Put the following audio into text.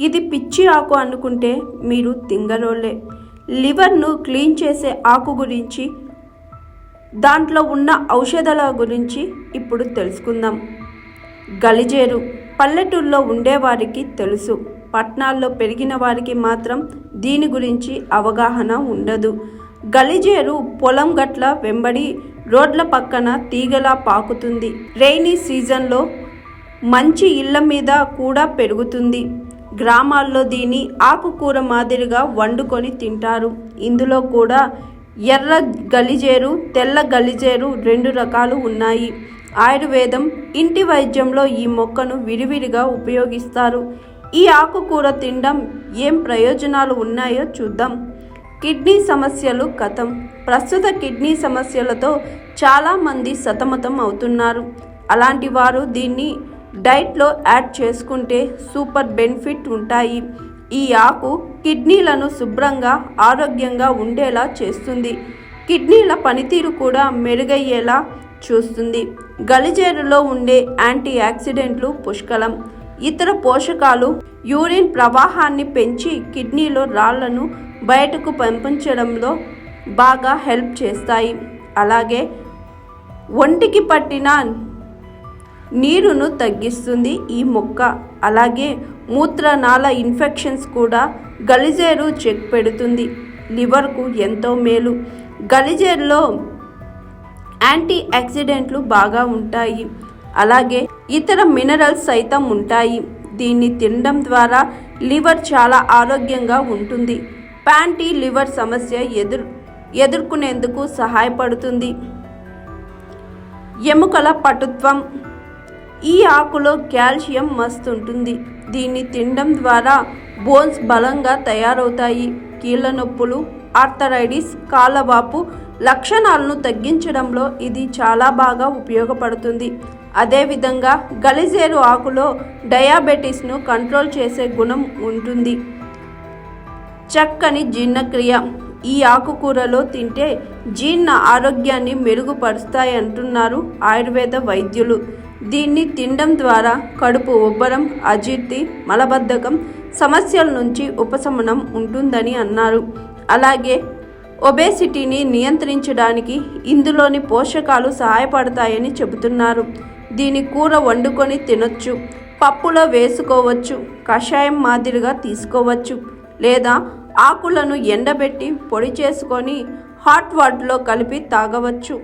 ఇది పిచ్చి ఆకు అనుకుంటే మీరు తింగరోళ్ళే. లివర్ను క్లీన్ చేసే ఆకు గురించి, దాంట్లో ఉన్న ఔషధాల గురించి ఇప్పుడు తెలుసుకుందాం. గలిజేరు పల్లెటూళ్ళలో ఉండేవారికి తెలుసు, పట్టణాల్లో పెరిగిన వారికి మాత్రం దీని గురించి అవగాహన ఉండదు. గలిజేరు పొలం గట్ల వెంబడి రోడ్ల పక్కన తీగలా పాకుతుంది. రైనీ సీజన్లో మంచి ఇళ్ల మీద కూడా పెరుగుతుంది. గ్రామాల్లో దీని ఆకుకూర మాదిరిగా వండుకొని తింటారు. ఇందులో కూడా ఎర్ర గలిజేరు, తెల్ల గలిజేరు 2 రకాలు ఉన్నాయి. ఆయుర్వేదం, ఇంటి వైద్యంలో ఈ మొక్కను విరివిరిగా ఉపయోగిస్తారు. ఈ ఆకుకూర తినడం ఏం ప్రయోజనాలు ఉన్నాయో చూద్దాం. కిడ్నీ సమస్యలు కథం. ప్రస్తుత కిడ్నీ సమస్యలతో చాలామంది సతమతం అవుతున్నారు. అలాంటి వారు దీన్ని డైట్లో యాడ్ చేసుకుంటే సూపర్ బెనిఫిట్ ఉంటాయి. ఈ ఆకు కిడ్నీలను శుభ్రంగా, ఆరోగ్యంగా ఉండేలా చేస్తుంది. కిడ్నీల పనితీరు కూడా మెరుగయ్యేలా చూస్తుంది. గలిజేరులో ఉండే యాంటీ ఆక్సిడెంట్లు పుష్కలం. ఇతర పోషకాలు యూరిన్ ప్రవాహాన్ని పెంచి కిడ్నీలో రాళ్లను బయటకు పంపించడంలో బాగా హెల్ప్ చేస్తాయి. అలాగే ఒంటికి పట్టిన నీరును తగ్గిస్తుంది ఈ మొక్క. అలాగే మూత్రనాళ ఇన్ఫెక్షన్స్ కూడా గలిజేరు చెక్ పెడుతుంది. లివర్కు ఎంతో మేలు. గలిజేరులో యాంటీ ఆక్సిడెంట్లు బాగా ఉంటాయి. అలాగే ఇతర మినరల్స్ సైతం ఉంటాయి. దీన్ని తినడం ద్వారా లివర్ చాలా ఆరోగ్యంగా ఉంటుంది. ఫ్యాటీ లివర్ సమస్య ఎదుర్కొనేందుకు సహాయపడుతుంది. ఎముకల పటుత్వం. ఈ ఆకులో కాల్షియం మస్తు ఉంటుంది. దీన్ని తినడం ద్వారా బోన్స్ బలంగా తయారవుతాయి. కీళ్ళ నొప్పులు, ఆర్థరైటిస్, కాళ్ళవాపు లక్షణాలను తగ్గించడంలో ఇది చాలా బాగా ఉపయోగపడుతుంది. అదేవిధంగా గలిజేరు ఆకులో డయాబెటీస్ను కంట్రోల్ చేసే గుణం ఉంటుంది. చక్కని జీర్ణక్రియ. ఈ ఆకుకూరలో తింటే జీర్ణ ఆరోగ్యాన్ని మెరుగుపరుస్తాయి అంటున్నారు ఆయుర్వేద వైద్యులు. దీన్ని తినడం ద్వారా కడుపు ఉబ్బరం, అజీర్తి, మలబద్ధకం సమస్యల నుంచి ఉపశమనం ఉంటుందని అన్నారు. అలాగే ఒబేసిటీని నియంత్రించడానికి ఇందులోని పోషకాలు సహాయపడతాయని చెబుతున్నారు. దీని కూర వండుకొని తినొచ్చు, పప్పులో వేసుకోవచ్చు, కషాయం మాదిరిగా తీసుకోవచ్చు, లేదా ఆకులను ఎండబెట్టి పొడి చేసుకొని హాట్ వాటర్లో కలిపి తాగవచ్చు.